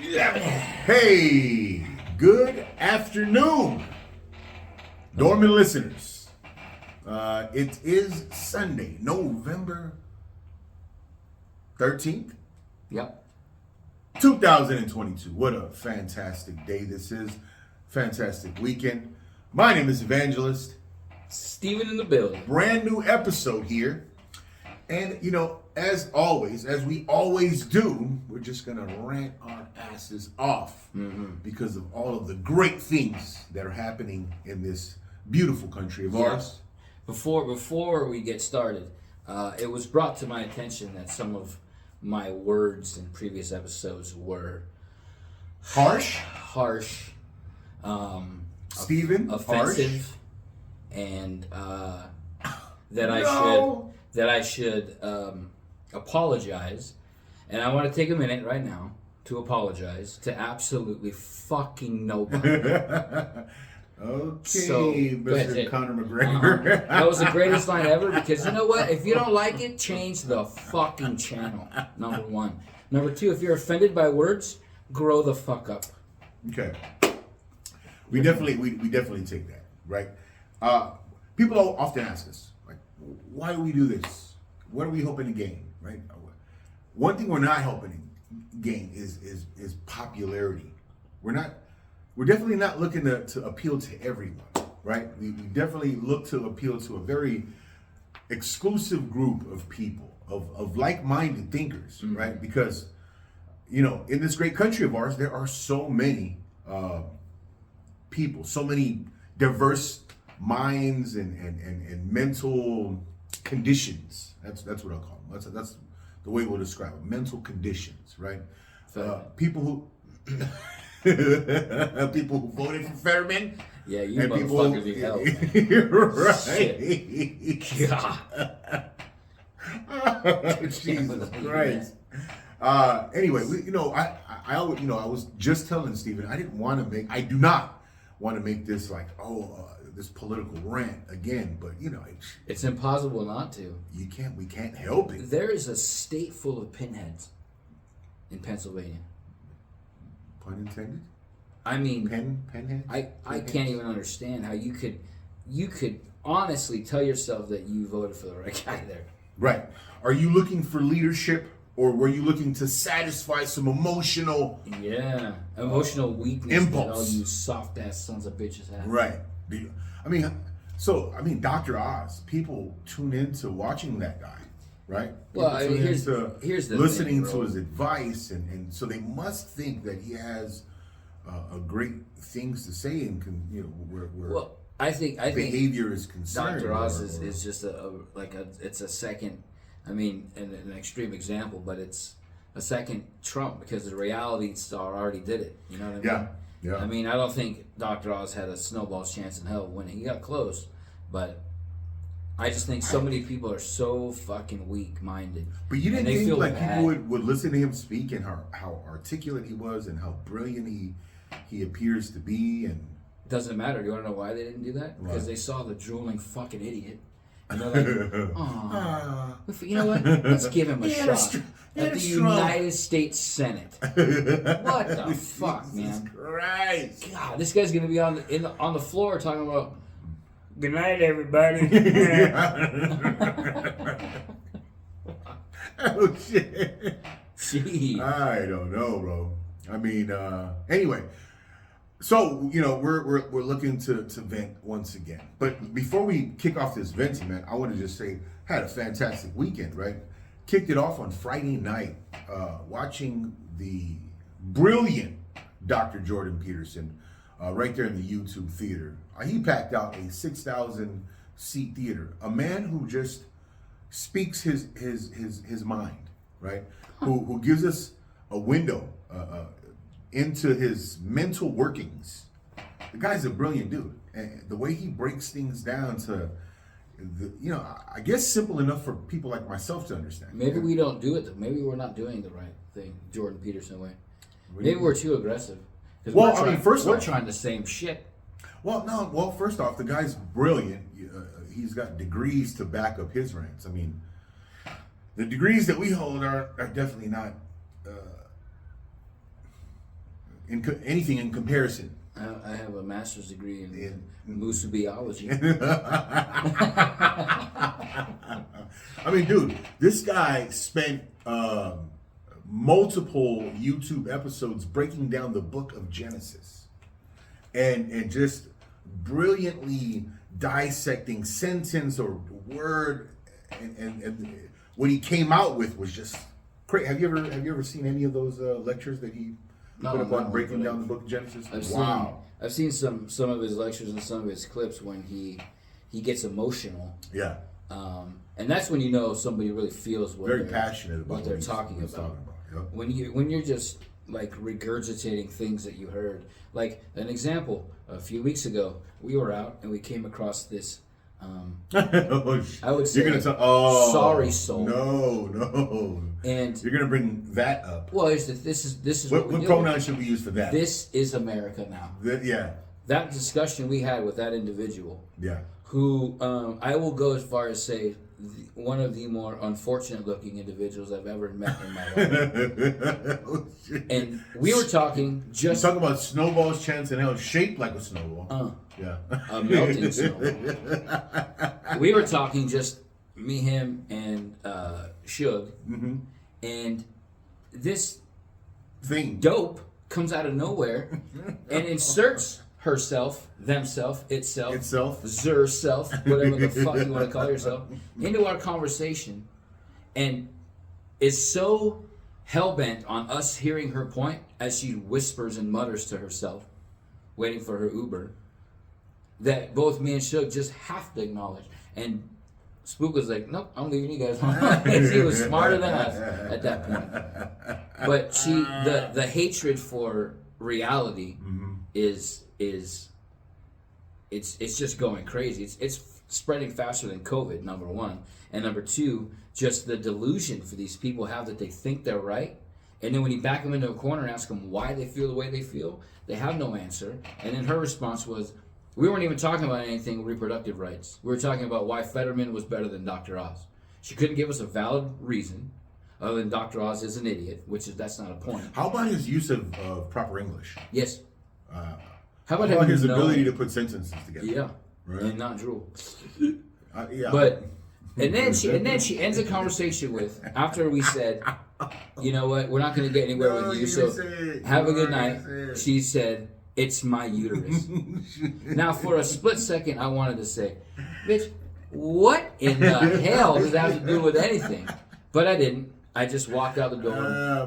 Hey, good afternoon, dormant listeners. It is Sunday, November 13th, Yep. 2022. What a fantastic day this is. Fantastic weekend. My name is Evangelist. Steven in the building. Brand new episode here. And, as always, as we always do, we're just going to rant our asses off because of all of the great things that are happening in this beautiful country of ours. Before we get started, it was brought to my attention that some of my words in previous episodes were Harsh, Steven, offensive, and that I should apologize. And I want to take a minute right now to apologize to absolutely fucking nobody. Okay, So, Mr. Conor McGregor. That was the greatest line ever, because you know what? If you don't like it, change the fucking channel. Number one. Number two, if you're offended by words, grow the fuck up. Okay. We definitely take that, right? People often ask us, like, why do we do this? What are we hoping to gain, right? One thing we're not hoping to gain is popularity. We're definitely not looking to appeal to everyone, right? We definitely look to appeal to a very exclusive group of people, of like-minded thinkers, right? Because, in this great country of ours, there are so many people, so many diverse minds and mental conditions. That's what I'll call them. That's the way we'll describe it. Mental conditions, right? People who people who voted for Fetterman. Yeah, you and motherfuckers need help. Right. God. Jesus Christ. Anyway, I always, I was just telling Steven, I do not want to make this like, this political rant again, but It's impossible not to. we can't help it. There is a state full of pinheads in Pennsylvania. Pun intended. I mean, Pinhead. I can't even understand how you could honestly tell yourself that you voted for the right guy there. Right. Are you looking for leadership, or were you looking to satisfy some emotional weakness impulse that all you soft ass sons of bitches have? Right. Dr. Oz, people tune into watching that guy, right? Well, here's the listening thing, to his advice, and so they must think that he has a great things to say, and where I think behavior is concerned. Dr. Oz is just it's a second. I mean, an extreme example, but it's a second Trump, because the reality star already did it. You know what I mean? Yeah. I mean, I don't think Dr. Oz had a snowball's chance in hell of winning. He got close, but I just think so many people are so fucking weak-minded. But you didn't think like bad. people would listen to him speak, and how articulate he was, and how brilliant he appears to be, and Doesn't matter. Do you want to know why they didn't do that? Why? Because they saw the drooling fucking idiot. And they're like, "Aw, you know what? Let's give him a shot at the United States Senate." What the fuck, man? Christ. God, this guy's gonna be on the floor talking about, "Good night, everybody." Oh shit. Gee. I don't know, bro. I mean, anyway. So, we're looking to vent once again. But before we kick off this venting, man, I want to just say, had a fantastic weekend, right? Kicked it off on Friday night, watching the brilliant Dr. Jordan Peterson right there in the YouTube theater. He packed out a 6,000 seat theater. A man who just speaks his mind, right? Who gives us a window into his mental workings. The guy's a brilliant dude, and the way he breaks things down to, I guess simple enough for people like myself to understand. Maybe we don't do it. Maybe we're not doing the right thing, Jordan Peterson way. Maybe we're too aggressive. We're trying the same shit. Well, first off, the guy's brilliant. He's got degrees to back up his rants. I mean, the degrees that we hold are definitely not anything in comparison. I have a master's degree in musubiology. I mean, dude, this guy spent multiple YouTube episodes breaking down the book of Genesis and just brilliantly dissecting sentence or word, and what he came out with was just great. Have you ever seen any of those lectures that he put up on breaking down the book of Genesis? I've seen some of his lectures and some of his clips when he gets emotional. Yeah. And that's when you know somebody really feels very passionate about what they're talking about. Yep. When you're just like regurgitating things that you heard. Like an example, a few weeks ago, we were out and we came across this. I would say, you're gonna talk. Sorry soul. No. And you're gonna bring that up. Well, this is what pronoun should we use for that? This is America now. Yeah. That discussion we had with that individual. Yeah. Who I will go as far as say one of the more unfortunate looking individuals I've ever met in my life. And we were talking just... You talk about snowballs, chance in hell, shaped like a snowball. Yeah. A melting snowball. We were talking just me, him, and Suge. Mm-hmm. And this thing dope comes out of nowhere and inserts herself, themself, itself, zerself, whatever the fuck you want to call yourself, into our conversation, and is so hell-bent on us hearing her point as she whispers and mutters to herself, waiting for her Uber, that both me and Suge just have to acknowledge. And Spook was like, nope, I'm leaving you guys alone. He was smarter than us at that point. But the hatred for reality is it's just going crazy. It's spreading faster than COVID, number one. And number two, just the delusion for these people have that they think they're right. And then when you back them into a corner and ask them why they feel the way they feel, they have no answer. And then her response was, we weren't even talking about anything reproductive rights. We were talking about why Fetterman was better than Dr. Oz. She couldn't give us a valid reason other than Dr. Oz is an idiot, that's not a point. How about his use of proper English? Yes. How about his ability to put sentences together? Yeah, right? And not drool. Yeah. But and then she ends the conversation with, after we said, you know what, we're not going to get anywhere with you, so have a good night. She said, it's my uterus. Now, for a split second, I wanted to say, bitch, what in the hell does that have to do with anything? But I didn't. I just walked out the door,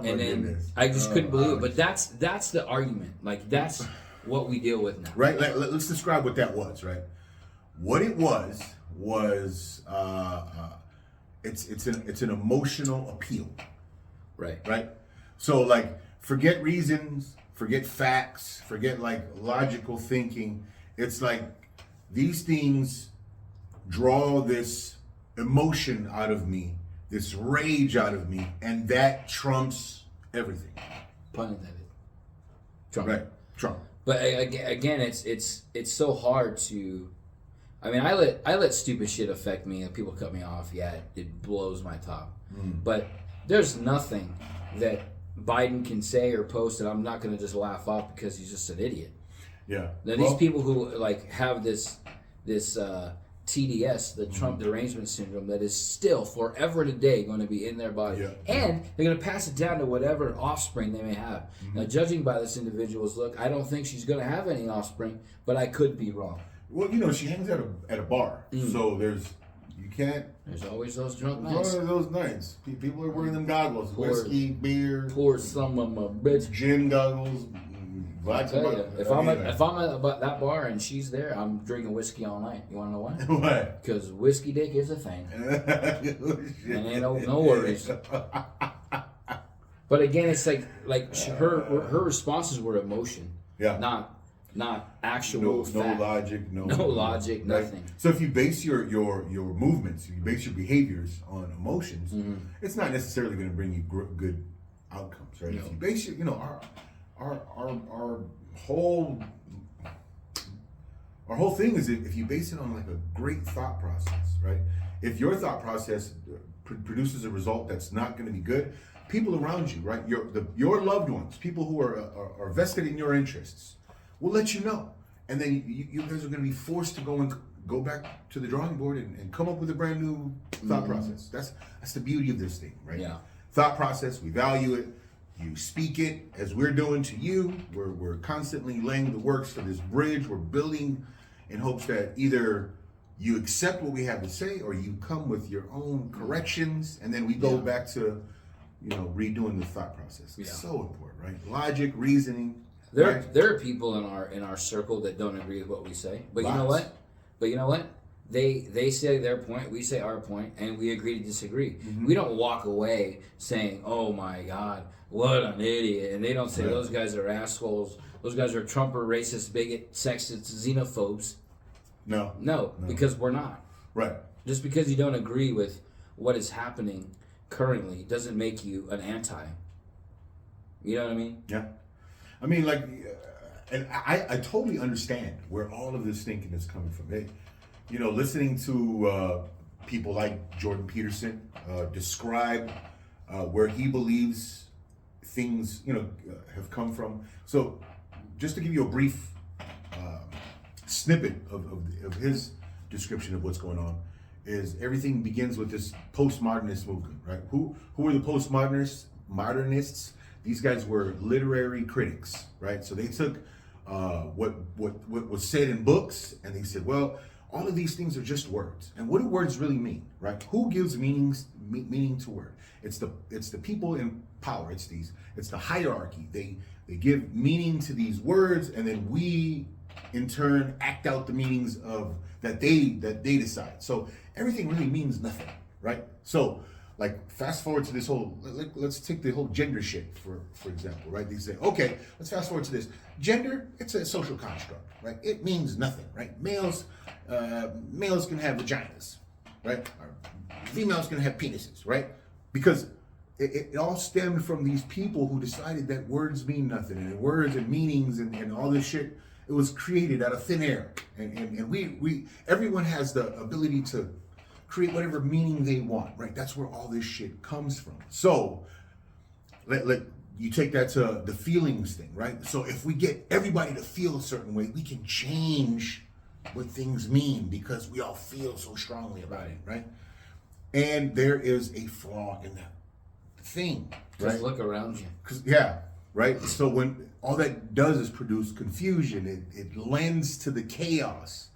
and then I just couldn't believe it. But that's the argument. Like, that's what we deal with now. Right? Let's describe what that was, right? What it was it's an emotional appeal. Right. Right? So, like, forget reasons, forget facts, forget, like, logical thinking. It's like these things draw this emotion out of me, this rage out of me, and that trumps everything. Pun intended. Trump. Right. Trump. But again, it's so hard to. I mean, I let stupid shit affect me, and people cut me off. Yeah, it blows my top. But there's nothing that Biden can say or post that I'm not going to just laugh off because he's just an idiot. Yeah. Now, these people who like have this TDS, the Trump derangement syndrome, that is still forever today going to be in their body. Yeah. And they're going to pass it down to whatever offspring they may have. Now, judging by this individual's look, I don't think she's going to have any offspring, but I could be wrong. Well, you know, she hangs at a bar, so there's always those drunk One nights. of those nights. People are wearing them goggles, whiskey, beer, Pour some of my bitch. gin goggles. I tell you, if I'm at that bar and she's there, I'm drinking whiskey all night. You want to know why? Why? Because whiskey dick is a thing. And ain't no worries. But again, it's like her responses were emotion. Yeah. Not actual fact. No logic, no logic, nothing. So if you base your movements, you base your behaviors on emotions, it's not necessarily going to bring you good outcomes, right? No. If you base your, our whole thing is if you base it on like a great thought process, right? If your thought process produces a result that's not going to be good, people around you, right? Your loved ones, people who are vested in your interests, will let you know, and then you guys are going to be forced to go back to the drawing board and come up with a brand new thought process. That's the beauty of this thing, right? Yeah. Thought process, we value it. You speak it as we're doing to you. We're constantly laying the works for this bridge. We're building in hopes that either you accept what we have to say or you come with your own corrections, and then we go back to, redoing the thought process. It's so important, right? Logic, reasoning. There are people in our circle that don't agree with what we say, but you know what? They say their point, we say our point, and we agree to disagree. Mm-hmm. We don't walk away saying, "Oh my God, what an idiot," and they don't say those guys are assholes. Those guys are Trumper, racist, bigot, sexist, xenophobes. No, because we're not. Right. Just because you don't agree with what is happening currently doesn't make you an anti. You know what I mean? Yeah. I mean, and I totally understand where all of this thinking is coming from. Listening to people like Jordan Peterson describe where he believes things, have come from. So, just to give you a brief snippet of his description of what's going on, is everything begins with this postmodernist movement, right? Who are the postmodernists? Modernists. These guys were literary critics, right? So they took what was said in books, and they said, well, all of these things are just words. And what do words really mean, right? Who gives meaning to word? It's the people in power. It's the hierarchy. They give meaning to these words, and then we, in turn, act out the meanings of that they decide. So everything really means nothing, right? So, fast forward to this whole, let's take the whole gender shit, for example, right? They say, okay, let's fast forward to this. Gender, it's a social construct, right? It means nothing, right? Males can have vaginas, right? Or females can have penises, right? Because it all stemmed from these people who decided that words mean nothing, and words and meanings and all this shit, it was created out of thin air. And we everyone has the ability to create whatever meaning they want, right? That's where all this shit comes from. So, let you take that to the feelings thing, right? So if we get everybody to feel a certain way, we can change what things mean because we all feel so strongly about it, right? And there is a flaw in that thing, right? Just look around you. Right? So when all that does is produce confusion, it lends to the chaos.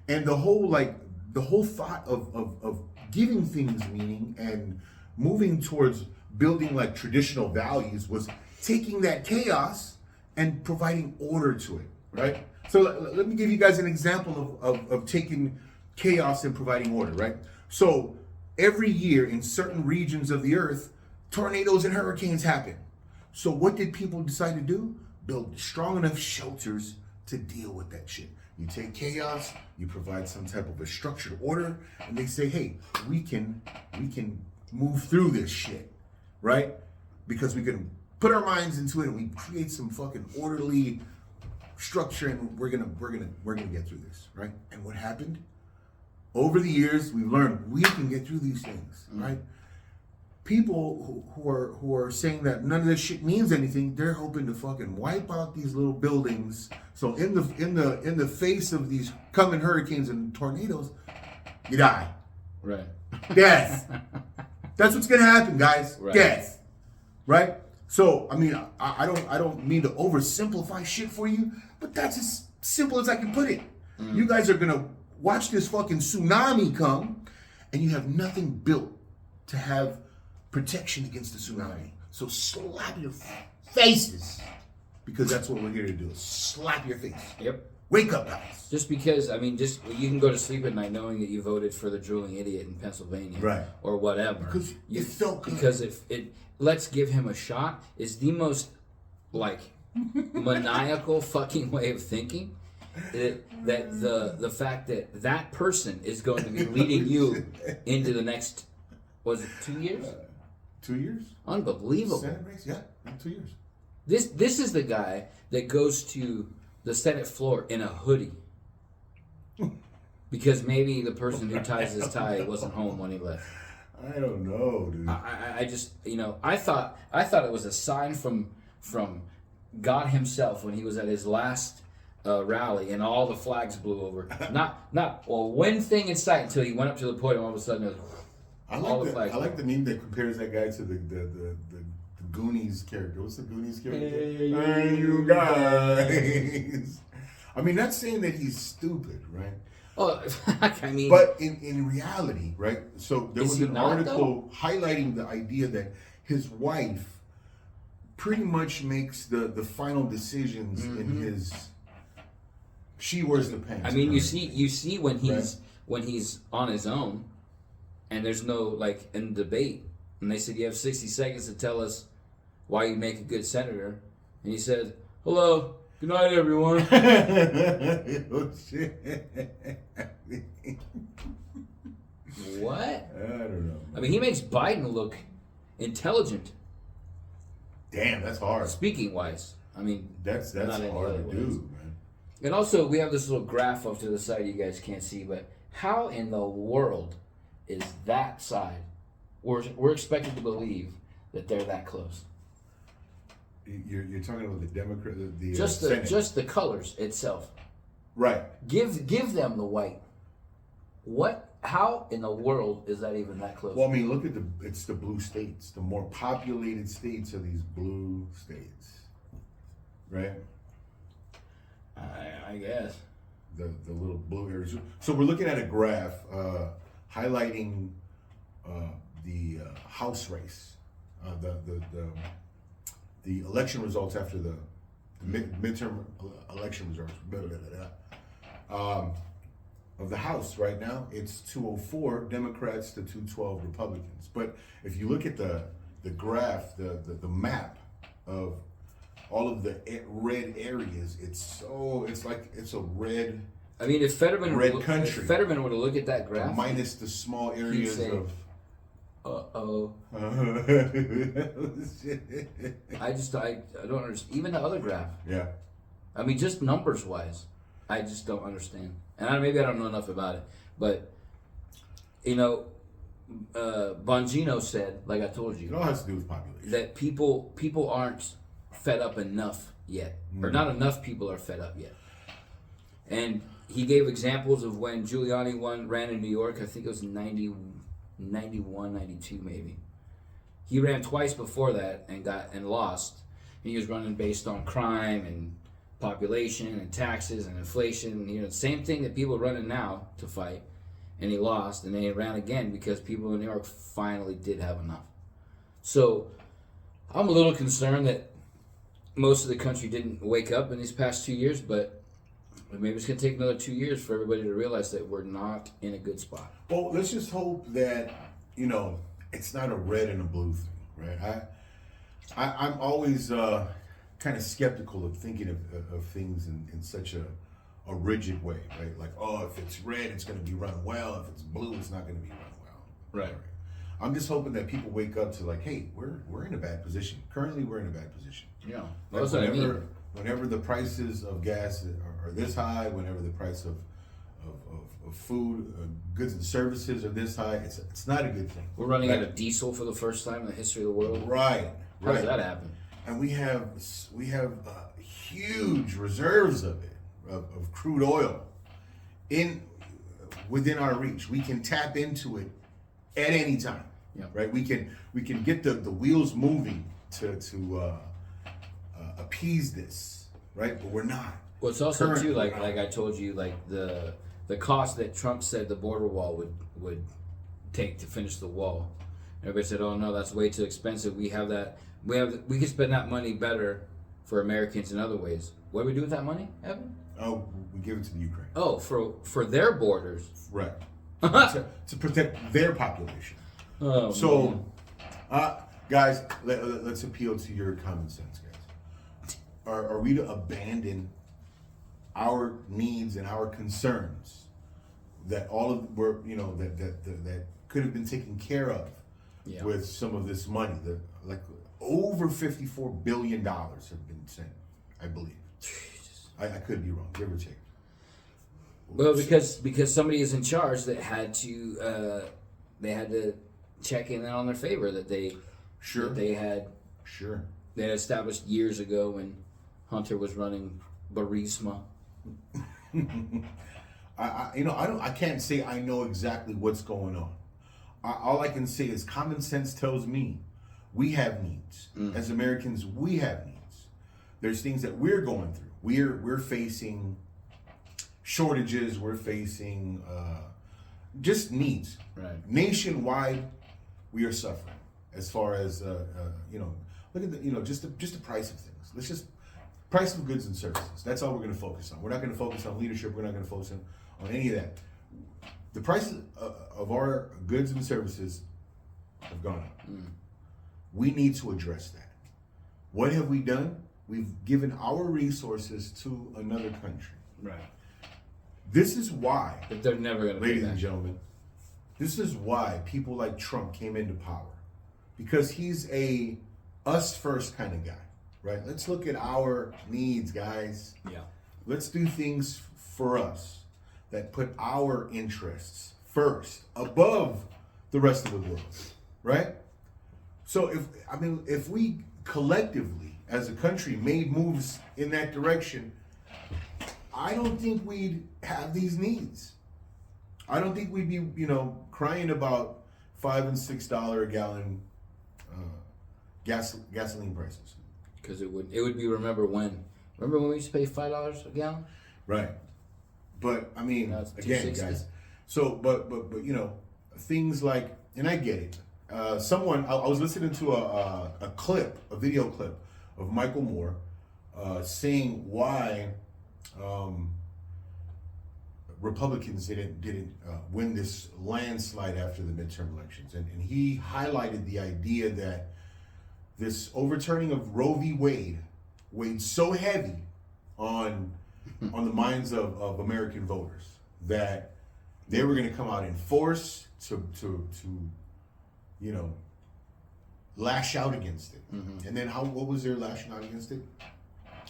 And the whole thought of giving things meaning and moving towards building traditional values was taking that chaos and providing order to it, right? So let me give you guys an example of taking chaos and providing order, right? So every year in certain regions of the earth, tornadoes and hurricanes happen. So what did people decide to do? Build strong enough shelters to deal with that shit. You take chaos, you provide some type of a structured order, and they say, hey, we can move through this shit, right? Because we can put our minds into it and we create some fucking orderly structure, and we're gonna get through this, right? And what happened? Over the years, we've learned we can get through these things, right? People who are saying that none of this shit means anything, they're hoping to fucking wipe out these little buildings. So in the face of these coming hurricanes and tornadoes, you die. Right. Death. That's what's gonna happen, guys. Right. Death. Right? So I mean, I don't mean to oversimplify shit for you, but that's as simple as I can put it. You guys are gonna watch this fucking tsunami come, and you have nothing built to have protection against the tsunami. So slap your faces, because that's what we're here to do. Slap your face. Yep. Wake up, guys. Just because, you can go to sleep at night knowing that you voted for the drooling idiot in Pennsylvania, right, or whatever. Because it felt good. Because if it let's give him a shot is the most maniacal fucking way of thinking. That the fact that person is going to be leading you into the next, was it 2 years? 2 years. Unbelievable. Senate race, yeah, 2 years. This is the guy that goes to the Senate floor in a hoodie. Because maybe the person who ties his tie wasn't home when he left. I don't know, dude. I just, I thought it was a sign from God Himself when He was at His last rally and all the flags blew over. Not one thing in sight until He went up to the podium. All of a sudden, it was, I all the like flags. I like the meme that compares that guy to the Goonies character. What's the Goonies character? Hey, you guys. I mean, not saying that he's stupid, right? Oh, I mean, But in reality, right? So there Is was he an not, article highlighting the idea that his wife pretty much makes the final decisions in his. She wears the pants. I mean, you currently. see when he's on his own, and there's no like in debate, and they said you have 60 seconds to tell us why you make a good senator, and he said, "Hello, good night, everyone." Oh shit! What? I don't know. I mean, he makes Biden look intelligent, Damn, that's hard. speaking wise. I mean, That's not any hard other to ways. do, man. And also, we have this little graph off to the side you guys can't see, but how in the world is that side? We're expected to believe that they're that close. You're talking about the Democrat, the Just Senate. the colors itself. Right. Give them the white. What? How in the world is that even that close? Well, I mean, look at it's the blue states. The more populated states are these blue states, right? I guess. The little blue areas. So we're looking at a graph highlighting the House race, the election results after the midterm election results. Of the House right now, it's 204 Democrats to 212 Republicans. But if you look at the graph, the map of all of the red areas, it's a red. I mean, if Fetterman Red were country. if Fetterman were to look at that graph, Minus the small areas say, of. uh-oh. Shit. I don't understand. Even the other graph. Yeah. I mean, just numbers wise, I just don't understand. And maybe I don't know enough about it, but Bongino said, like I told It you, all has to do with population. that people aren't fed up enough yet, or not enough people are fed up yet. And he gave examples of when Giuliani ran in New York. I think it was 91, 92 maybe. He ran twice before that and lost. He was running based on crime and population and taxes and inflation. The same thing that people are running now to fight. And he lost, and then he ran again because people in New York finally did have enough. So I'm a little concerned that most of the country didn't wake up in these past 2 years, but maybe it's going to take another 2 years for everybody to realize that we're not in a good spot. Well, let's just hope that it's not a red and a blue thing, right? I'm always kind of skeptical of thinking of things in such a rigid way, right? Like, oh, if it's red, it's going to be run well. If it's blue, it's not going to be run well. Right. I'm just hoping that people wake up to like, hey, we're in a bad position. Currently, we're in a bad position. Yeah, Like that's what I mean. whenever the prices of gas are this high, whenever the price of food, goods and services are this high, it's not a good thing. We're running out of diesel for the first time in the history of the world. Right. How does that happen? And we have huge reserves of it, of crude oil, within our reach. We can tap into it at any time. Yeah. Right. We can get the wheels moving to appease this. Right. But we're not. Well, it's also Currently, too like I told you, like the cost that Trump said the border wall would take to finish the wall. Everybody said, "Oh no, that's way too expensive. We can spend that money better for Americans in other ways." What do we do with that money, Evan? Oh, we give it to the Ukraine. Oh, for their borders. Right. to protect their population. Oh, So, man. guys, let's appeal to your common sense, guys. Are we to abandon our needs and our concerns that all of were that could have been taken care of Yeah. with some of this money? That like over $54 billion have been sent, I believe. I could be wrong, give or take. Well, because somebody is in charge that had to checking in on their favor that they Sure. that they had Sure. established years ago when Hunter was running Burisma. I can't say I know exactly what's going on. All I can say is common sense tells me we have needs. As Americans, we have needs. There's things that we're going through. We're facing shortages. We're facing just needs. Right. Nationwide, we are suffering. As far as look at just the price of things. Let's just price of goods and services. That's all we're going to focus on. We're not going to focus on leadership. We're not going to focus on any of that. The price of our goods and services have gone up. We need to address that. What have we done? We've given our resources to another country. Right. This is why, But they're never going to ladies and gentlemen, this is why people like Trump came into power. Because he's a us first kind of guy, right? Let's look at our needs, guys. Yeah. Let's do things for us that put our interests first above the rest of the world, right? So if we collectively as a country made moves in that direction, I don't think we'd have these needs. I don't think we'd be, crying about $5 and $6 a gallon gasoline prices. Because it would be remember when we used to pay $5 a gallon? Right. But I mean, Now it's again, $2.60. guys. So, but things like, and I get it. I was listening to a video clip of Michael Moore saying why Republicans didn't win this landslide after the midterm elections, and he highlighted the idea that this overturning of Roe v. Wade weighed so heavy on the minds of American voters that they were going to come out in force to lash out against it. And then what was their lashing out against it?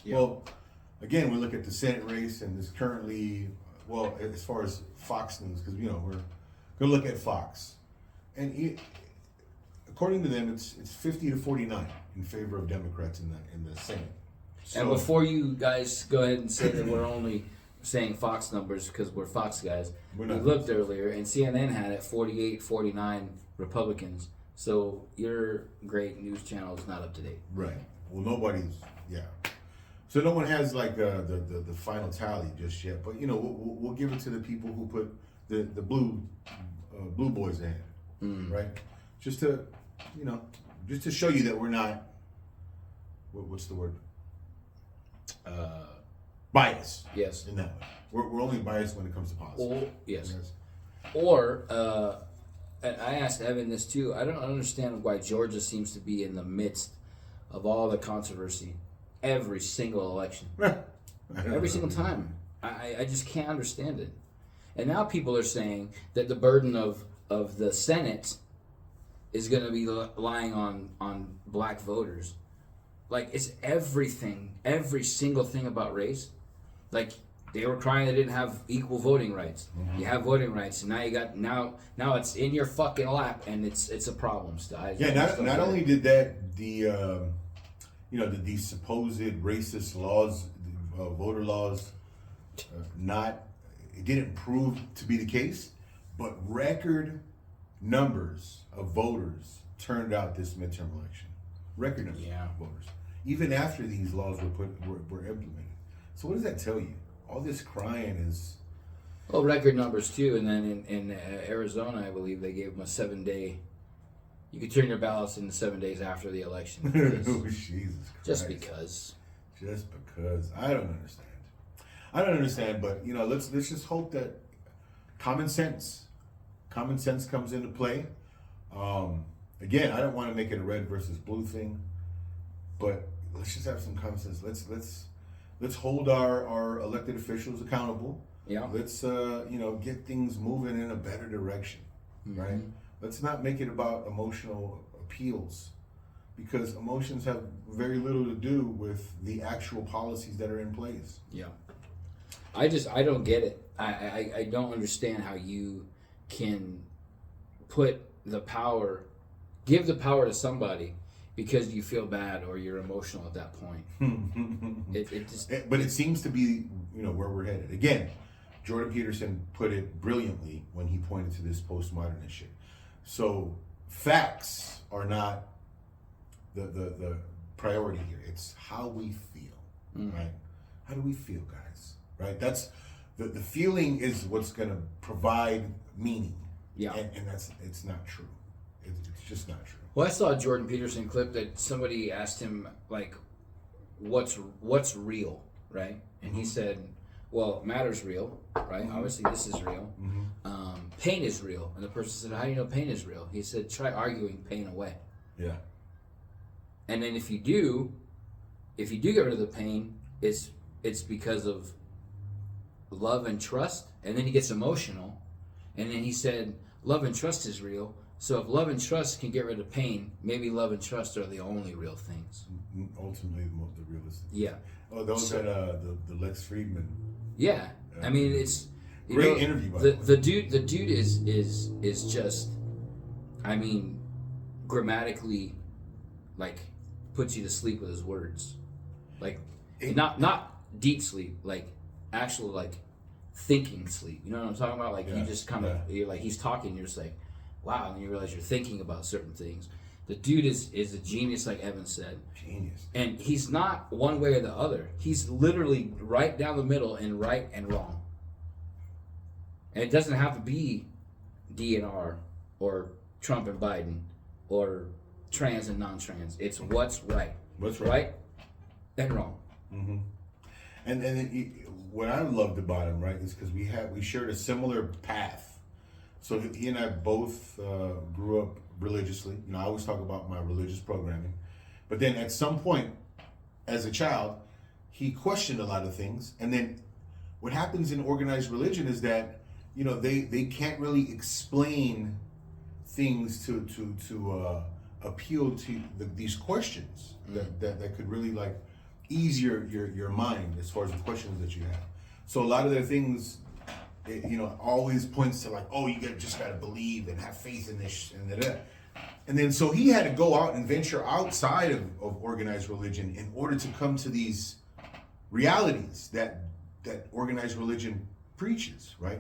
Yeah. Well, again, we look at the Senate race, and there's currently, as far as Fox News, because we're going to look at Fox, and according to them, it's 50 to 49 in favor of Democrats in the Senate. So, And before you guys go ahead and say that we're only saying Fox numbers because we're Fox guys, We're we not. looked earlier and CNN had it 48, 49 Republicans. So your great news channel is not up to date. right. Well, so no one has like the final tally just yet, but we'll give it to the people who put the blue boys ahead, right? Just to show you that we're not what's the word? Biased. Yes. In that way, we're only biased when it comes to politics. Yes. Or, and I asked Evan this too. I don't understand why Georgia seems to be in the midst of all the controversy every single election. Every single time. I just can't understand it. And now people are saying that the burden of the Senate is going to be lying on black voters. Like, it's everything, every single thing about race. Like, they were crying they didn't have equal voting rights. You have voting rights, and now you got now it's in your fucking lap, and it's a problem. Not only did that these supposed racist laws, voter laws, it didn't prove to be the case, but record numbers of voters turned out this midterm election. Record numbers of voters, even after these laws were implemented. So what does that tell you? All this crying is. Well, record numbers too, and then in Arizona, I believe they gave them a 7-day. You could turn your ballots in 7 days after the election. Oh, Jesus Christ. Just because. I don't understand. But let's just hope that common sense comes into play. Again, I don't want to make it a red versus blue thing, but let's just have some common sense. Let's hold our elected officials accountable. Yeah. Let's get things moving in a better direction, right? Let's not make it about emotional appeals, because emotions have very little to do with the actual policies that are in place. Yeah. I don't get it. I don't understand how you can put the power, give the power to somebody because you feel bad or you're emotional at that point. It just, But it seems to be, where we're headed. Again, Jordan Peterson put it brilliantly when he pointed to this postmodernist shit. So facts are not the priority here. It's how we feel, right? How do we feel, guys? Right? That's the feeling is what's going to provide meaning. Yeah. And it's not true. It's just not true. Well, I saw a Jordan Peterson clip that somebody asked him, like, what's real, right? And he said, well, matter's real, right? Obviously, this is real. Pain is real. And the person said, how do you know pain is real? He said, try arguing pain away. Yeah. And then if you do get rid of the pain, it's because of love and trust. And then he gets emotional. And then he said, love and trust is real. So if love and trust can get rid of pain, maybe love and trust are the only real things. Ultimately, the realistic. Yeah. Oh, those that the Lex Friedman. Yeah. I mean, it's great interview. By the way. The dude is just, I mean, grammatically, like, puts you to sleep with his words, like not deep sleep, like actual like thinking sleep. You know what I'm talking about? Like you just kind of you're like he's talking, you're just like, wow, and you realize you're thinking about certain things. The dude is a genius, like Evan said. Genius. And he's not one way or the other. He's literally right down the middle and right and wrong. And it doesn't have to be DNR or Trump and Biden or trans and non-trans. It's what's right. What's right and wrong. Mm-hmm. And what I loved about him, right, is because we shared a similar path. So he and I both grew up religiously. I always talk about my religious programming. But then at some point, as a child, he questioned a lot of things. And then what happens in organized religion is that, they can't really explain things to appeal to these questions that could really like ease your mind as far as the questions that you have. So a lot of their things, always points to like, oh, you just gotta believe and have faith in this and that. And then so he had to go out and venture outside of organized religion in order to come to these realities that organized religion preaches, right?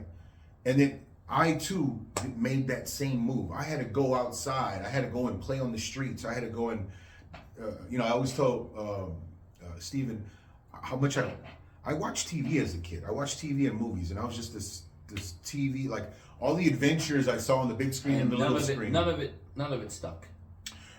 And then I too made that same move. I had to go outside. I had to go and play on the streets. I had to go and, I always tell Stephen how much I watched TV as a kid. I watched TV and movies, and I was just this TV, like all the adventures I saw on the big screen and the little screen. None of it stuck.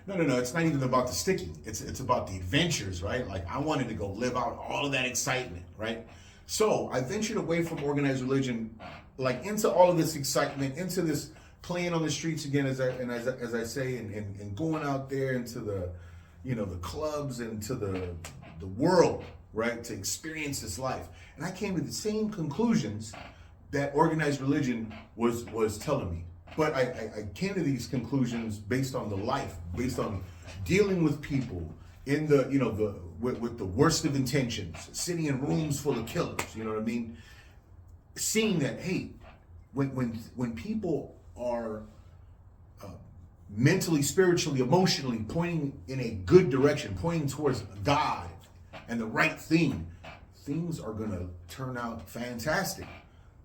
No. It's not even about the sticking. It's about the adventures, right? Like I wanted to go live out all of that excitement, right? So I ventured away from organized religion, like into all of this excitement, into this playing on the streets again, as I say, and going out there into the, the clubs and to the world, right, to experience this life. And I came to the same conclusions that organized religion was telling me. But I came to these conclusions based on the life, based on dealing with people in the, with the worst of intentions, sitting in rooms full of killers, you know what I mean? Seeing that, hey, when people are mentally, spiritually, emotionally pointing in a good direction, pointing towards God and the right thing, things are gonna turn out fantastic.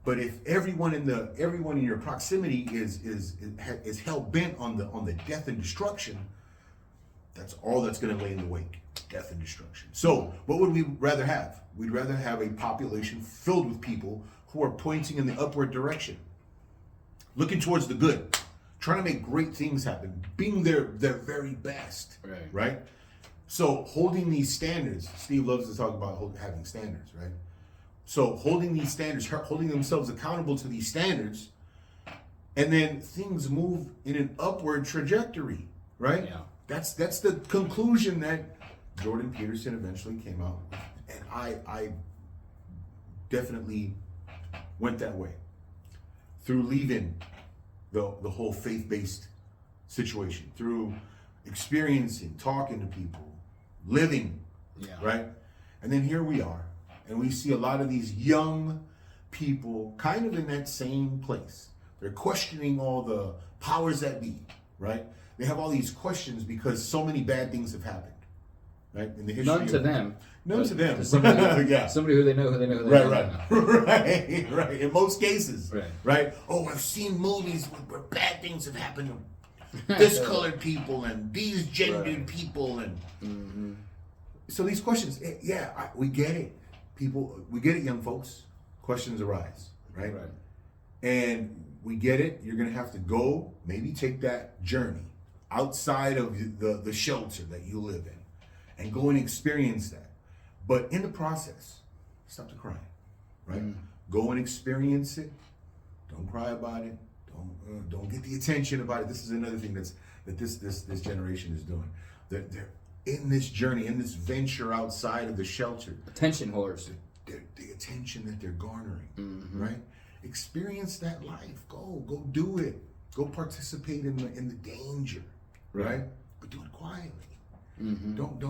But if everyone in your proximity is hell bent on the death and destruction, that's all that's going to lay in the wake: death and destruction. So, what would we rather have? We'd rather have a population filled with people who are pointing in the upward direction, looking towards the good, trying to make great things happen, being their very best. Right? So, holding these standards. Steve loves to talk about having standards, right? So holding these standards, holding themselves accountable to these standards, and then things move in an upward trajectory, right? Yeah. That's the conclusion that Jordan Peterson eventually came out with. And I definitely went that way. Through leaving the whole faith-based situation, through experiencing, talking to people, living, right? And then here we are. And we see a lot of these young people kind of in that same place. They're questioning all the powers that be, right? They have all these questions because so many bad things have happened, right? In the history None to them. None to them. Somebody, Yeah. somebody who they know, who they know, who they Right, know. right, right. In most cases, Right. right. Oh, I've seen movies where bad things have happened to this colored people and these gendered people, and so these questions. Yeah, we get it. People, we get it, young folks. Questions arise, right? Right. And we get it. You're gonna have to go, maybe take that journey outside of the shelter that you live in, and go and experience that. But in the process, stop the crying, right? Go and experience it. Don't cry about it. Don't get the attention about it. This is another thing that this generation is doing. They're in this journey, in this venture outside of the shelter. Attention whores. The attention that they're garnering, right? Experience that life. Go do it. Go participate in the danger, right? But do it quietly. Don't.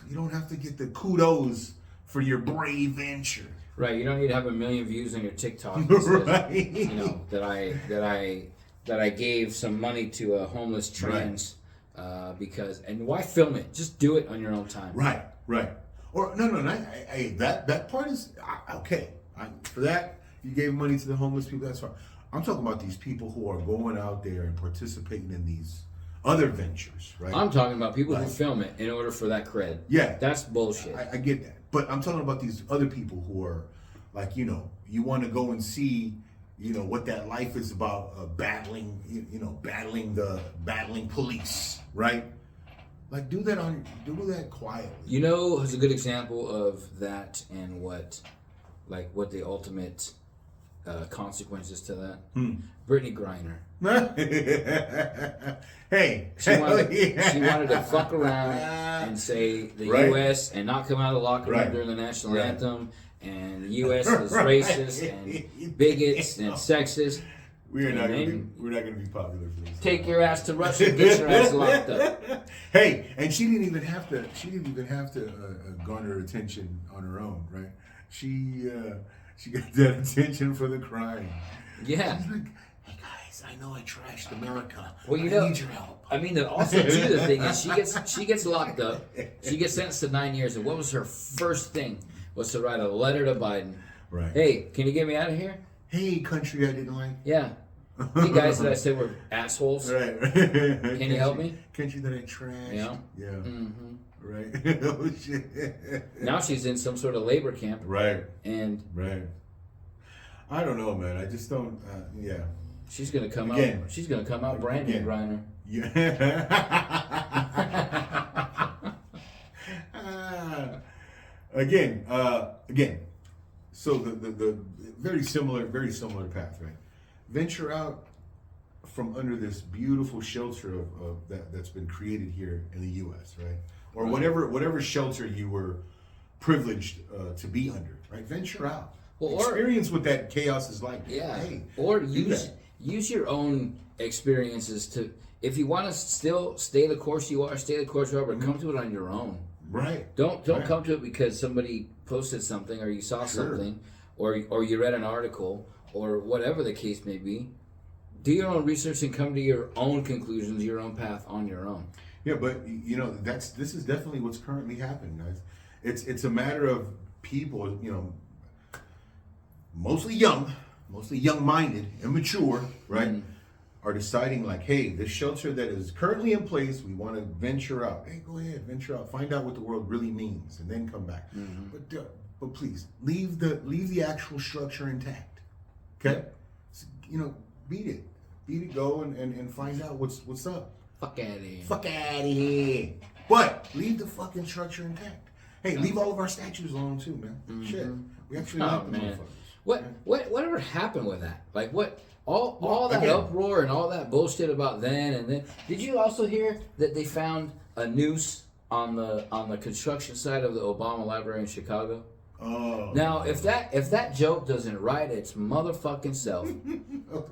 You don't have to get the kudos for your brave venture. Right. You don't need to have 1 million views on your TikTok. That says, Right. You know that I gave some money to a homeless trans because, and why film it? Just do it on your own time. Right. Or no. That part is okay. For that, you gave money to the homeless people. That's fine. I'm talking about these people who are going out there and participating in these other ventures, right? I'm talking about people who film it in order for that cred. Yeah. That's bullshit. I get that. But I'm talking about these other people who are like, you want to go and see, what that life is about, battling police, right? Like do that quietly. Who's a good example of that and what the ultimate consequences to that? Brittany Griner. Hey, She wanted to fuck around and say the U.S. and not come out of the locker room during the national anthem, and the U.S. is racist and bigots and sexist. We're not gonna be popular for this. Take your ass to Russia, get your ass locked up. Hey, and she didn't even have to garner attention on her own, right? She got that attention for the crying. Yeah. She's like, hey guys, I know I trashed America. Well, I need your help. I mean, also too, the thing is, she gets locked up. She gets sentenced to 9 years, and what was her first thing? Was to write a letter to Biden. Right. Hey, can you get me out of here? Hey, country I didn't like. Yeah. Hey guys that I said were assholes. Right. Can you help me? Country that I trashed. Yeah. Yeah. Mm-hmm. Right. Oh shit. Now she's in some sort of labor camp. Right. And I don't know, man. I just don't. Yeah. she's gonna come Again. out. She's gonna come out Brandon Again. Griner. Yeah. Again. So the very similar path, right? Venture out from under this beautiful shelter of that's been created here in the U.S., right? Or whatever shelter you were privileged to be under, right? Venture out. Well, Experience what that chaos is like. Yeah. Hey, Or do that. use your own experiences to. If you want to still stay the course you are, but come to it on your own. Right. Don't Right. come to it because somebody posted something or you saw something or you read an article or whatever the case may be. Do your own research and come to your own conclusions, your own path on your own. Yeah, but this is definitely what's currently happening, guys. It's a matter of people, mostly young-minded, immature, right? Are deciding like, hey, this shelter that is currently in place, we want to venture out. Hey, go ahead, venture out, find out what the world really means, and then come back. But please leave the actual structure intact. Okay, beat it, go and find out what's up. Fuck out of here. Fuck out of here. But leave the fucking structure intact. Hey, leave all of our statues alone too, man. Shit, we actually like the motherfuckers. Whatever happened with that? Like what? All that again. uproar and all that bullshit about then and then. Did you also hear that they found a noose on the construction site of the Obama Library in Chicago? Oh. Now, if that joke doesn't write its motherfucking self,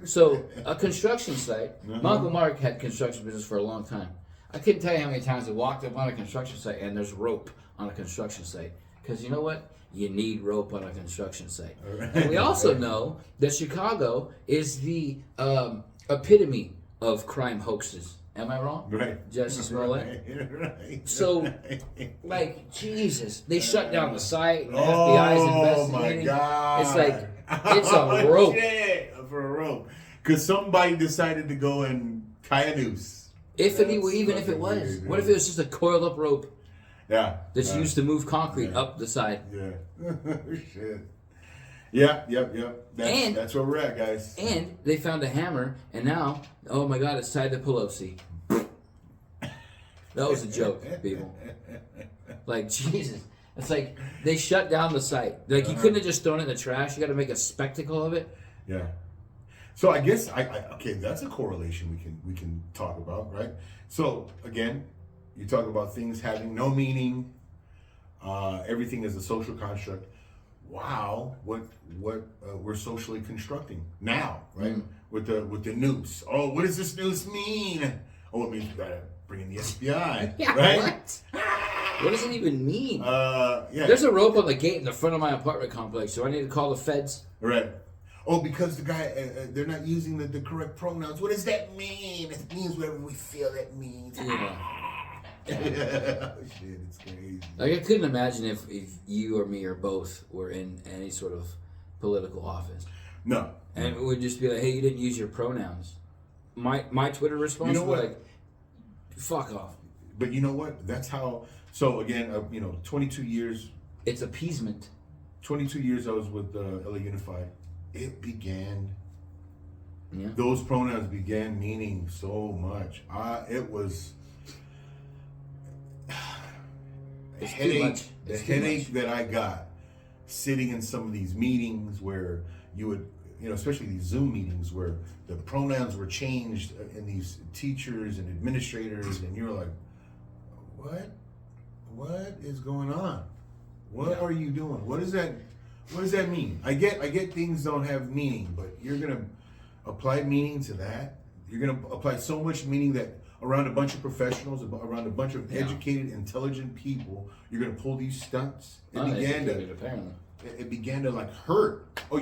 so a construction site. My Uncle Mark had construction business for a long time. I couldn't tell you how many times I walked up on a construction site and there's rope on a construction site. Because you know what? you need rope on a construction site. Right. And we also know that Chicago is the epitome of crime hoaxes. Am I wrong? Right. Jesse Smollett? Right. So, like, Jesus, they shut down the site. And the FBI's investigating. Oh my God! It's like it's a rope. Shit, for a rope. Because somebody decided to go and tie a noose. Even if it was, what if it was just a coiled up rope Yeah. that's used to move concrete up the side? Yeah. Shit. Yep. And- That's where we're at, guys. And they found a hammer, and now, oh my God, it's tied to Pelosi. That was a joke, people. Like, Jesus. It's like they shut down the site. Like, you couldn't have just thrown it in the trash. You got to make a spectacle of it. Yeah. So I guess okay, that's a correlation we can talk about, right? So again, you talk about things having no meaning. Everything is a social construct. Wow, what we're socially constructing now, right? With the noose. Oh, what does this noose mean? Oh, it means we gotta bring in the FBI, Yeah, right? What does it even mean? Yeah. There's a rope on the gate in the front of my apartment complex. Do I need to call the feds? Right. Oh, because the guy, they're not using the correct pronouns. What does that mean? It means whatever we feel it means. Yeah. Shit, it's crazy. Like, I couldn't imagine if you or me or both were in any sort of political office. No. And it would just be like, hey, you didn't use your pronouns. My Twitter response You know was what? like, fuck off. But you know what? That's how. So again, 22 years. It's appeasement. 22 years I was with LA Unified. It began. Yeah. Those pronouns began meaning so much. It was. The It's too headache, much. the It's too headache that I got sitting in some of these meetings where you would, especially these Zoom meetings where the pronouns were changed in these teachers and administrators, and you're like, what is going on? What are you doing? What does that mean? I get things don't have meaning, but you're gonna apply meaning to that. You're gonna apply so much meaning that around a bunch of professionals, around a bunch of educated, intelligent people, you're gonna pull these stunts. It began to like hurt. Oh,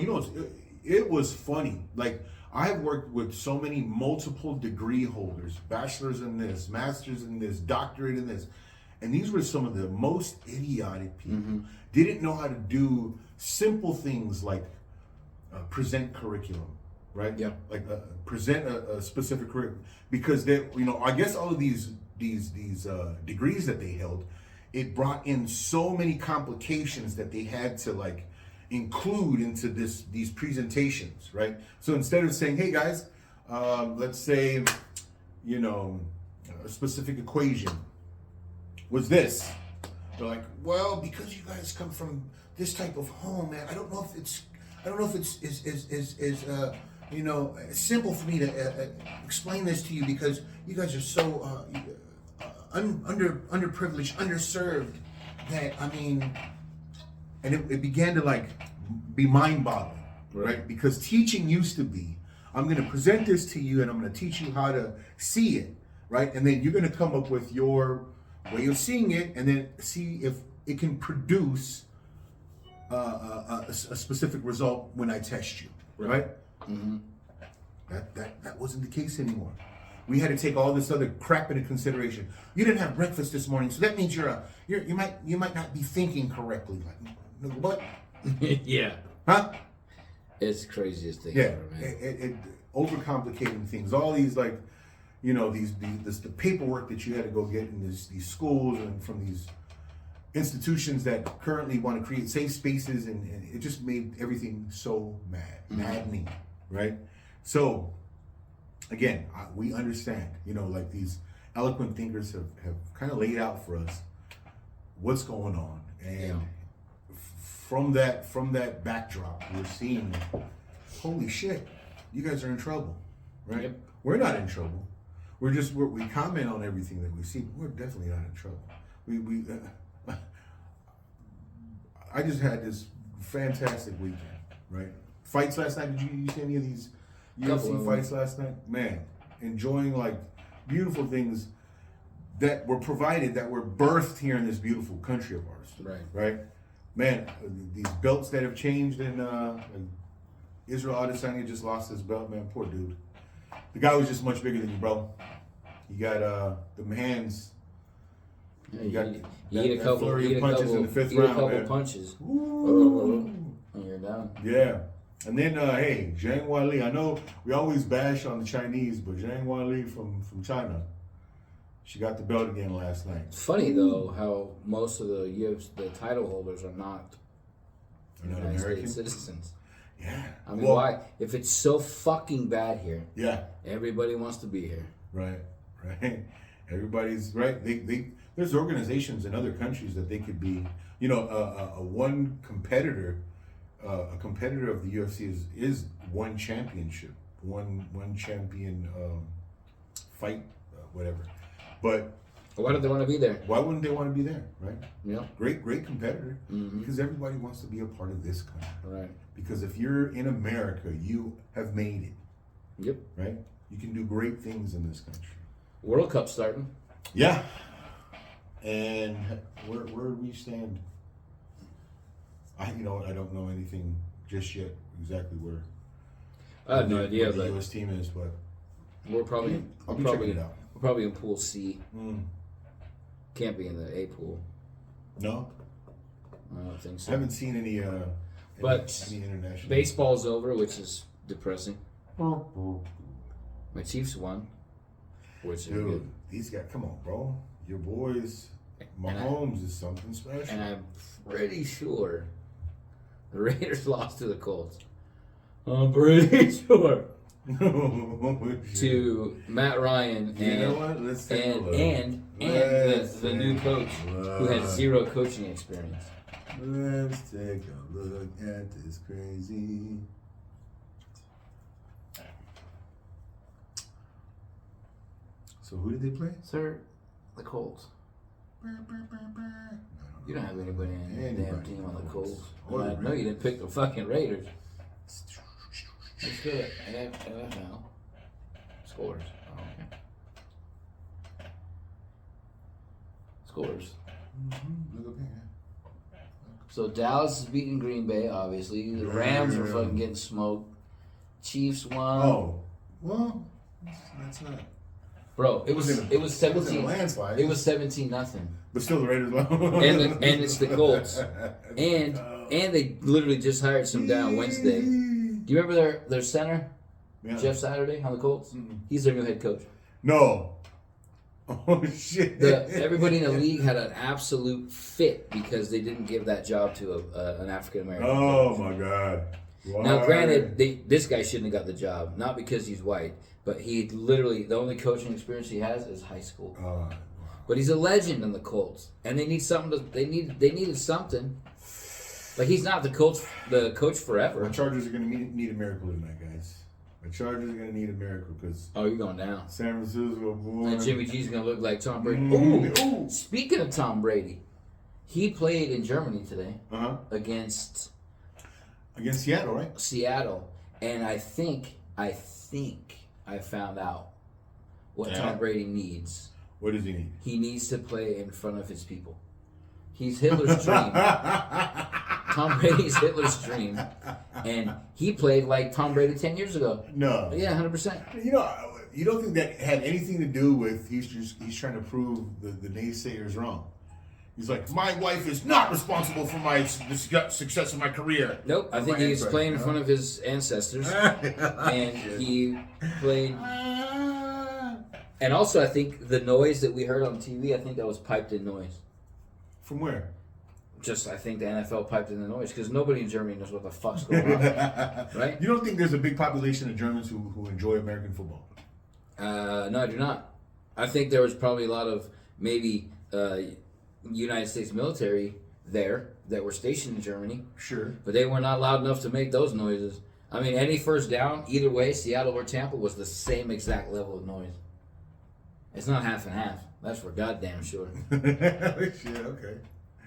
it was funny. Like, I've worked with so many multiple degree holders, bachelors in this, masters in this, doctorate in this, and these were some of the most idiotic people. Didn't know how to do simple things like present curriculum. Right? Yeah. Like present a specific curriculum, because they, I guess all of these degrees that they held, it brought in so many complications that they had to like include into these presentations, right? So instead of saying, "Hey guys, let's say, a specific equation was this," they're like, "Well, because you guys come from this type of home, man, I don't know if it's simple for me to explain this to you because you guys are so underprivileged, underserved that and it began to like be mind-boggling, right? Because teaching used to be, I'm going to present this to you and I'm going to teach you how to see it, right? And then you're going to come up with your way of seeing it and then see if it can produce a specific result when I test you, right? Mm-hmm. That wasn't the case anymore. We had to take all this other crap into consideration. You didn't have breakfast this morning, so that means you might not be thinking correctly. Like, what? Yeah. Huh? It's the craziest thing Yeah. ever, man. It overcomplicating things. All these the paperwork that you had to go get in these schools and from these institutions that currently want to create safe spaces, and it just made everything so maddening, right? So again, we understand, like these eloquent thinkers have kind of laid out for us what's going on, and from that backdrop, we're seeing, holy shit, you guys are in trouble, right? Yep. We're not in trouble. We comment on everything that we see, but we're definitely not in trouble. I just had this fantastic weekend, right? Fights last night. Did you see any of these UFC fights last night? Man, enjoying like beautiful things that were provided, that were birthed here in this beautiful country of ours. Right. Right? man, these belts that have changed, and like Israel Adesanya just lost his belt, man. Poor dude. The guy was just much bigger than you, bro. You got the hands. Yeah, You got you that eat a couple, flurry of punches in the fifth eat a round, couple man. punches, Ooh. and you're down. Yeah. And then, hey, Zhang Weili. I know we always bash on the Chinese, but Zhang Weili from China, she got the belt again last night. It's funny though how most of the title holders are not You're not United American? States citizens. Yeah. I mean, Well, why? If it's so fucking bad here, Yeah. everybody wants to be here. Right. Everybody's right. There's organizations in other countries that they could be. You know, a one competitor, a competitor of the UFC is one championship, one champion fight, whatever. But Why do they want to be there? why wouldn't they want to be there, right? Yeah, Great competitor, Mhm. because everybody wants to be a part of this country. right. Because if you're in America, you have made it, Yep. right? You can do great things in this country. World Cup starting. Yeah. And where do we stand? I don't know anything just yet exactly where. I have no idea, where the but U.S. team is, but we're probably I'll be probably checking it out. we're probably in Pool C. Mm. Can't be in the A pool. No, I don't think I so. haven't seen any But any international. Baseball's over, which is depressing. My Chiefs won, which is Dude, good. these guys, come on, bro. Your boys, Mahomes is something special. And I'm pretty sure the Raiders lost to the Colts. I'm pretty sure. To Matt Ryan You know what? Let's take a look. and the new coach who has zero coaching experience. Let's take a look at this crazy. So who did they play? Sir, the Colts. You don't have anybody in your damn Anybody team on the Colts. Colts. Or the I know you didn't pick the fucking Raiders. Let's go to NFL. Scores. Oh, okay. Scores. Look up here. So Dallas is beating Green Bay, obviously. The Rams are fucking getting smoked. Chiefs won. Oh, well, that's not. Bro, it was It wasn't 17. a landslide. It was 17-0. But still, the Raiders won. And it's the Colts. And they literally just hired some guy on Wednesday. Do you remember their center, Yeah. Jeff Saturday on the Colts? Mm-mm. He's their new head coach. No. Oh shit. Everybody in the league had an absolute fit because they didn't give that job to an African American. Oh my god. Why? Now, granted, this guy shouldn't have got the job, not because he's white, but he literally the only coaching experience he has is high school. Wow. But he's a legend in the Colts, and they need something. They needed something. Like he's not the coach forever. The Chargers are going to need a miracle tonight, guys. The Chargers are going to need a miracle because Oh, you're going down. San Francisco, boy. And Jimmy G's gonna look like Tom Brady. Mm. Ooh, speaking of Tom Brady, he played in Germany today Uh-huh. against Against Seattle, right? Seattle, and I think I found out what Yeah. Tom Brady needs. What does he need? He needs to play in front of his people. He's Hitler's dream. Tom Brady's Hitler's dream, and he played like Tom Brady 10 years ago. No. Yeah, 100%. You don't think that had anything to do with he's trying to prove the naysayers wrong. He's like, my wife is not responsible for the success of my career. Nope, I think My he was ancestors, playing in huh? front of his ancestors, and he played. And also, I think the noise that we heard on TV, I think that was piped in noise. From where? I think the NFL piped in the noise because nobody in Germany knows what the fuck's going on, right? You don't think there's a big population of Germans who enjoy American football? No, I do not. I think there was probably a lot of maybe United States military there that were stationed in Germany, Sure. but they were not loud enough to make those noises. I mean, any first down, either way, Seattle or Tampa was the same exact level of noise. It's not half and half. That's for goddamn sure. Shit, okay.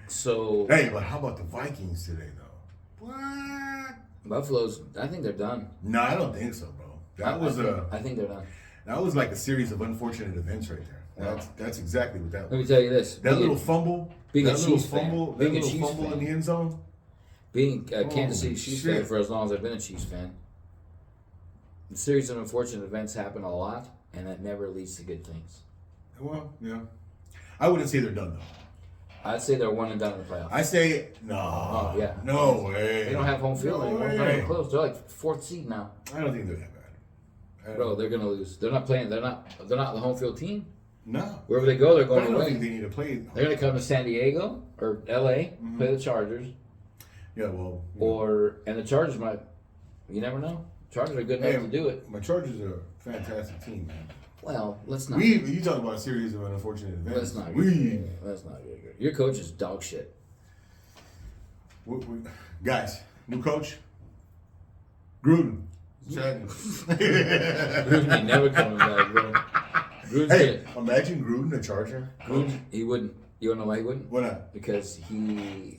So Hey, but how about the Vikings today, though? What? Buffalo's, I think they're done. No, I don't think so, bro. I think they're done. That was like a series of unfortunate events right there. That's exactly what that Let me was. tell you this. That little fumble Being a that little Chiefs fan. fumble, that Being a little Chiefs fumble fan. in the end zone. Being a Kansas City Holy Chiefs shit. fan for as long as I've been a Chiefs fan, the series of unfortunate events happen a lot, and that never leads to good things. Well, yeah. I wouldn't say they're done though. I'd say they're one and done in the playoffs. I say no. Oh, yeah. No way. They don't have home field No anymore. way. They're not even close. They're like fourth seed now. I don't think they're that bad. Bro, they're gonna lose. They're not playing. They're not the home field team. No. Wherever they go, they're I going to don't think win. they need to play. They're gonna come to San Diego or LA, play the Chargers, Yeah, well. and the Chargers might. You never know. Chargers are good enough to do it. My Chargers are a fantastic team, man. Well, let's not. You talk about a series of unfortunate events. Let's not. We, Let's not get good. Your coach is dog shit. guys, new coach, Gruden. Gruden ain't never coming back, bro. Gruden's Hey, imagine Gruden, a Charger. Gruden, he wouldn't. You wanna know why he wouldn't? Why not? Because he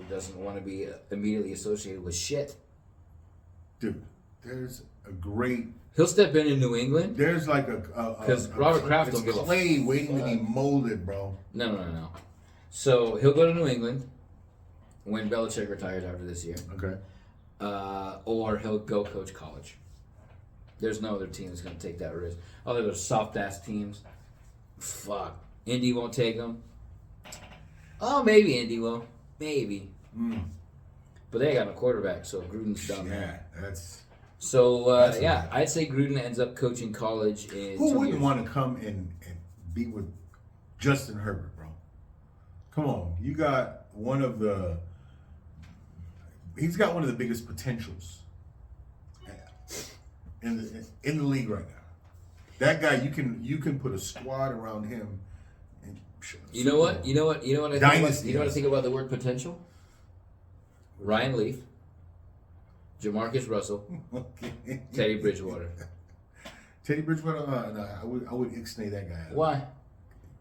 doesn't want to be immediately associated with shit. Dude, there's a great. He'll step in New England. There's like Because Robert Kraft don't give a clay waiting to be molded, bro. No. So he'll go to New England when Belichick retires after this year, Okay. or he'll go coach college. There's no other team that's going to take that risk. Other those soft ass teams, fuck. Indy won't take him. Oh, maybe Indy will, maybe. But they ain't got no quarterback, so Gruden's done Yeah, there. that's. So That's yeah, right. I'd say Gruden ends up coaching college in Who 2 wouldn't years. want to come and be with Justin Herbert, bro? Come on, you got one of the. He's got one of the biggest potentials in the league right now. That guy, you can put a squad around him. And You know what? You know what? You know what I think about, Dynasty. you know what I think about the word potential? Ryan Leaf, Jamarcus Russell, Okay. Teddy Bridgewater. Teddy Bridgewater. No, I would ixnay that guy. out. Why?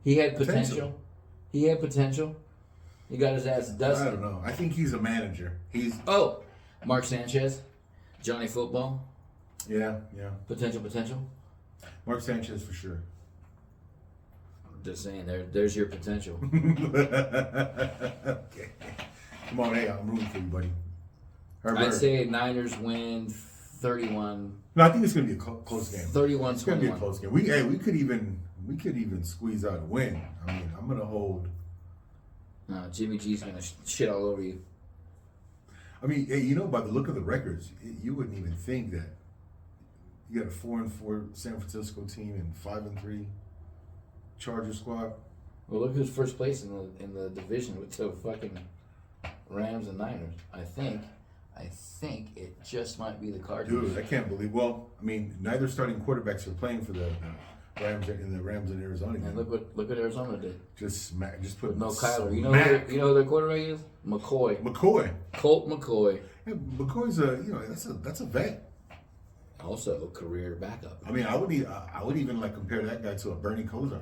He had potential. Potential. He had potential. He got his ass I dusted. don't know. I think he's a manager. He's Oh, Mark Sanchez, Johnny Football, yeah. potential. Mark Sanchez for sure. Just saying, there's your potential. Okay. Come on, hey, I'm rooting for you, buddy. Herbert. I'd say Niners win 31. No, I think it's gonna be a close game. 31, It's gonna be a 21. close game. We could even squeeze out a win. I mean, I'm gonna hold. No, Jimmy G's gonna shit all over you. I mean, hey, you know, by the look of the records, you wouldn't even think that you got a 4-4 San Francisco team and 5-3 Charger squad. Well, look who's first place in the division with the fucking Rams and Niners. I think it just might be the Cardinals. Dude, I can't believe. Well, I mean, neither starting quarterbacks are playing for the Rams in Arizona. And Game. look what Arizona did Just put with no Kyler. You smack. know who their quarterback is? McCoy. Colt McCoy. Yeah, McCoy's that's a vet. Also a career backup. I mean, I would even like compare that guy to a Bernie Kosar.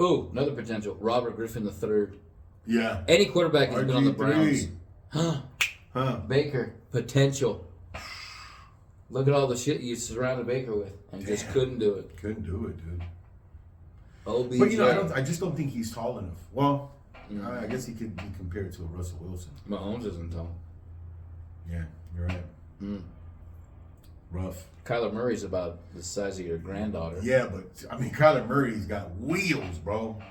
Ooh, another potential. Robert Griffin III. Yeah. Any quarterback has been on the Browns. RG3. Huh. Baker, potential. Look at all the shit you surrounded Baker with and just couldn't do it. Couldn't do it, dude. OBJ. But you know, I just don't think he's tall enough. Well, I guess he could be compared to a Russell Wilson. Mahomes isn't tall. Yeah, you're right. Rough. Kyler Murray's about the size of your granddaughter. Yeah, but I mean, Kyler Murray's got wheels, bro.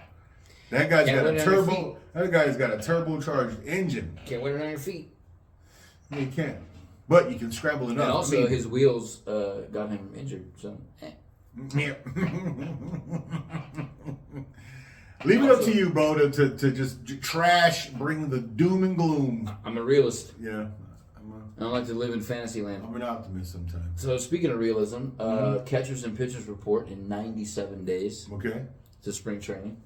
That guy's Can't got win a it on your turbo. feet. That guy's got a turbocharged engine. Can't win it on your feet. I mean, you can't. But you can scramble enough. And also, I mean, his wheels got him injured. So, Yeah. Leave it up to you, bro, to just trash, bring the doom and gloom. I'm a realist. Yeah, I don't like to live in fantasy land. I'm an optimist sometimes. So, speaking of realism, catchers and pitchers report in 97 days Okay. to spring training.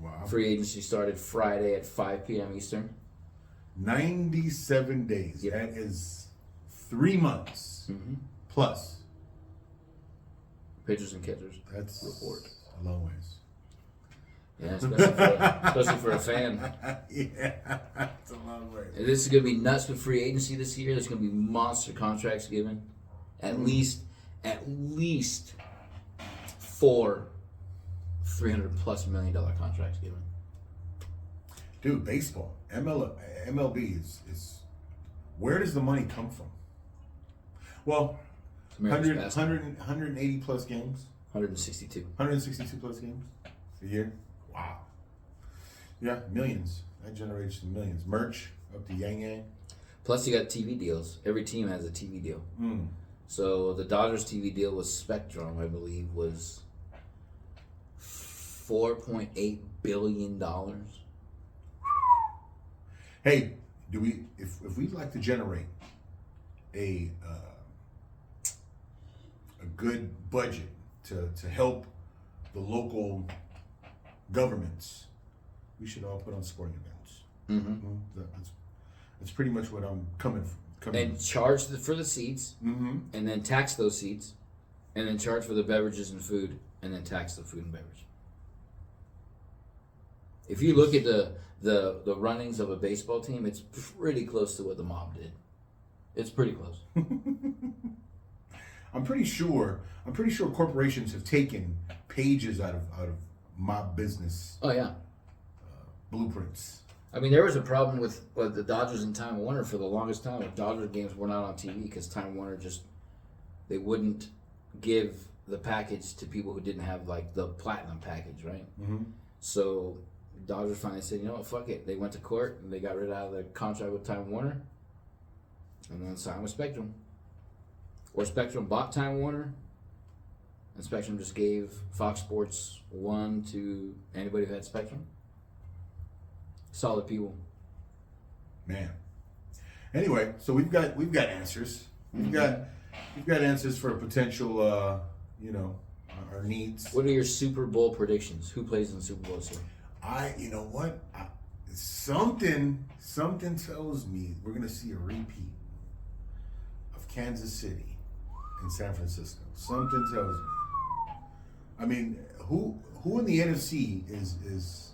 Wow. Free agency started Friday at 5 p.m. Eastern. 97 days. Yep. That is 3 months plus. Pitchers and catchers That's report. a long ways. Yeah, especially for a fan. Yeah, it's a long way. This is going to be nuts with free agency this year. There's going to be monster contracts given. At least 4 $300+ million contracts given. dude, baseball, MLB is where does the money come from? Well, America's 100, basketball. 180 plus games, 162. 162 plus games a year. Wow. Yeah, millions. That generates some millions. Merch up to Yang Yang. Plus, you got TV deals. Every team has a TV deal. Mm. So the Dodgers TV deal with Spectrum, I believe, was $4.8 billion. Hey, do we if we'd like to generate a good budget to help the local governments, we should all put on sporting events. Mm-hmm. That's pretty much what I'm coming from. And charge for the seats, Mm-hmm. and then tax those seats, and then charge for the beverages and food, and then tax the food and beverage. If you look at the runnings of a baseball team, it's pretty close to what the mob did. It's pretty close. I'm pretty sure corporations have taken pages out of mob business Oh yeah. blueprints. I mean, there was a problem with the Dodgers and Time Warner for the longest time. Dodger games were not on TV because Time Warner they wouldn't give the package to people who didn't have like the platinum package, right? Mm-hmm. So Dodgers finally said, you know what, fuck it. They went to court and they got rid of the contract with Time Warner, and then signed with Spectrum. Or Spectrum bought Time Warner, and Spectrum just gave Fox Sports 1 to anybody who had Spectrum. Solid people. Man. Anyway, so we've got answers. We've got answers for potential our needs. What are your Super Bowl predictions? Who plays in the Super Bowl this year? You know what? Something tells me we're gonna see a repeat of Kansas City and San Francisco. Something tells me. I mean, who in the NFC is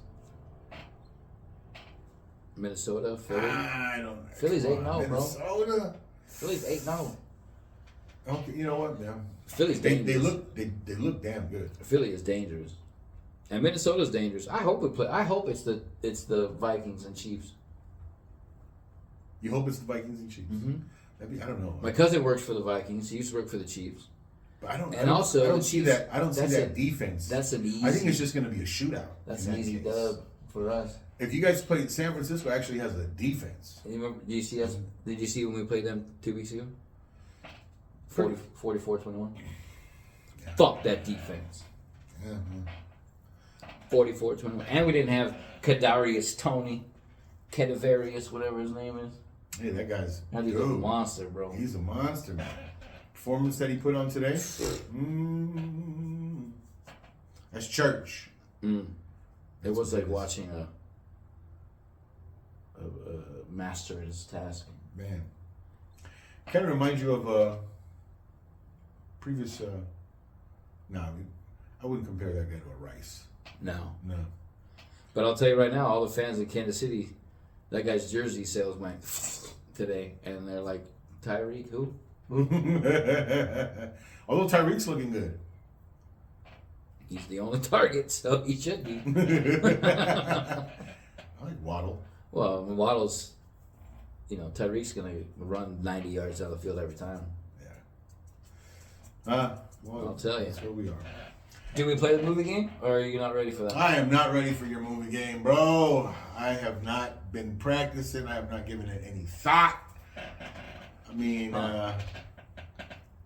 Minnesota, Philly. I don't know. Philly's Come 8-0, on, bro. Minnesota. Philly's 8-0. Okay, you know what? Yeah. Philly's They dangerous. look damn good. Philly is dangerous, and Minnesota's dangerous. I hope it's the Vikings and Chiefs. You hope it's the Vikings and Chiefs. Mm-hmm. I don't know. My cousin works for the Vikings. He used to work for the Chiefs. But I don't the see Chiefs, that. I don't see that defense. That's an easy. I think it's just going to be a shootout. That's in an that easy case. dub for us. If you guys played, San Francisco actually has a defense. You remember, did you see us? Did you see when we played them 2 weeks ago? 44-21. Yeah. Fuck that defense. Yeah, 44-21. And we didn't have Kadarius Toney, Kedavarius, whatever his name is. Hey, that guy's That dude's a monster, bro. He's a monster, man. Performance that he put on today. That's church. It was like watching a master his task. Man. Kind of reminds you of a previous. I wouldn't compare that guy to a Rice. No. No. But I'll tell you right now, all the fans in Kansas City, that guy's jersey sales went today, and they're like, Tyreek, who? Although Tyreek's looking good. He's the only target, so he should be. I like Waddle. Well, Waddle's, Tyreek's going to run 90 yards down the field every time. Yeah. Well, I'll tell you. That's where we are. Do we play the movie game, or are you not ready for that? I am not ready for your movie game, bro. I have not been practicing. I have not given it any thought. I mean,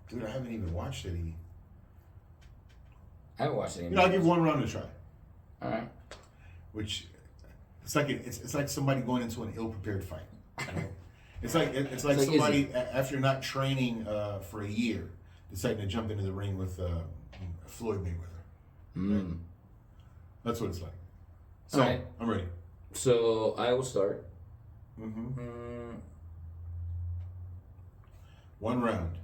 dude, I haven't even watched it. I haven't watched any. I'll give one round a try. All right. Which it's like somebody going into an ill-prepared fight. Right? It's like somebody after not training for a year deciding to jump into the ring with Floyd Mayweather. Right? That's what it's like. So All right. I'm ready. So I will start. One round.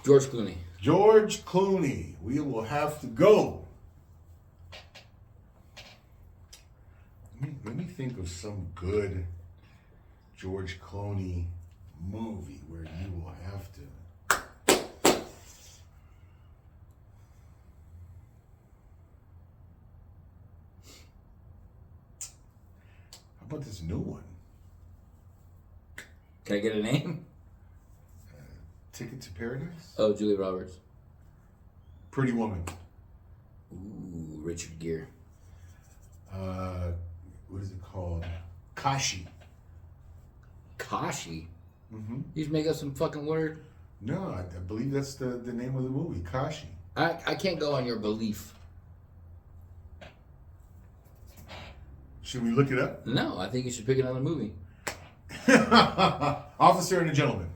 George Clooney. George Clooney. We will have to go. Let me think of some good George Clooney movie where you will have to. about this new one? Can I get a name? Ticket to Paradise? Oh, Julia Roberts. Pretty Woman. Ooh, Richard Gere. What is it called? Kashi. Kashi? Mm-hmm. You just make up some fucking word? No, I believe that's the name of the movie, Kashi. I can't go on your belief. Should we look it up? No, I think you should pick another movie. Officer and a Gentleman.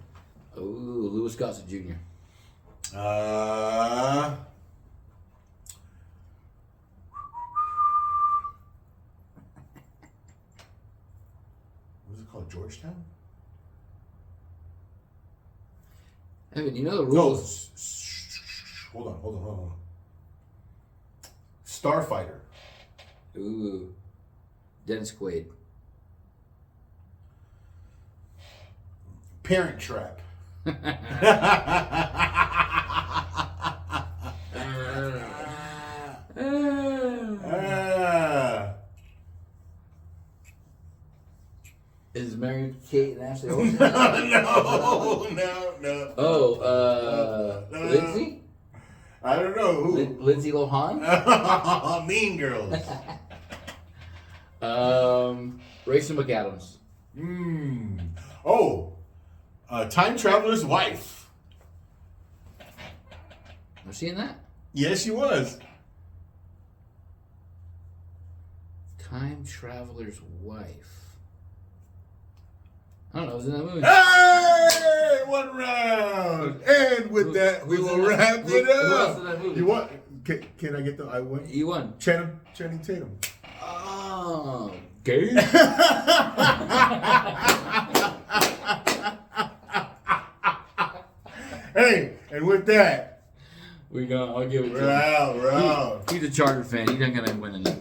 Ooh, Louis Gossett Jr. What is it called? Georgetown? Evan, you know the No. rules. Hold on. Starfighter. Ooh, Dennis Quaid. Parent Trap. Is Mary Kate and Ashley Olsen? No. Oh, Lindsay? I don't know who. Lindsay Lohan? Mean Girls. Rachel McAdams. Oh, Time Traveler's Wife. Was she in that? Yes, she was. Time Traveler's Wife. I don't know. Was in that movie. Hey, 1 round. And with that, we who's will in that- wrap it who else up. in that movie? You want? Can I get the I win? You won. Channing Tatum. Oh, gay. Hey, and with that, I'll give it to we're out. him. He's a Charger fan. He's not gonna win anything.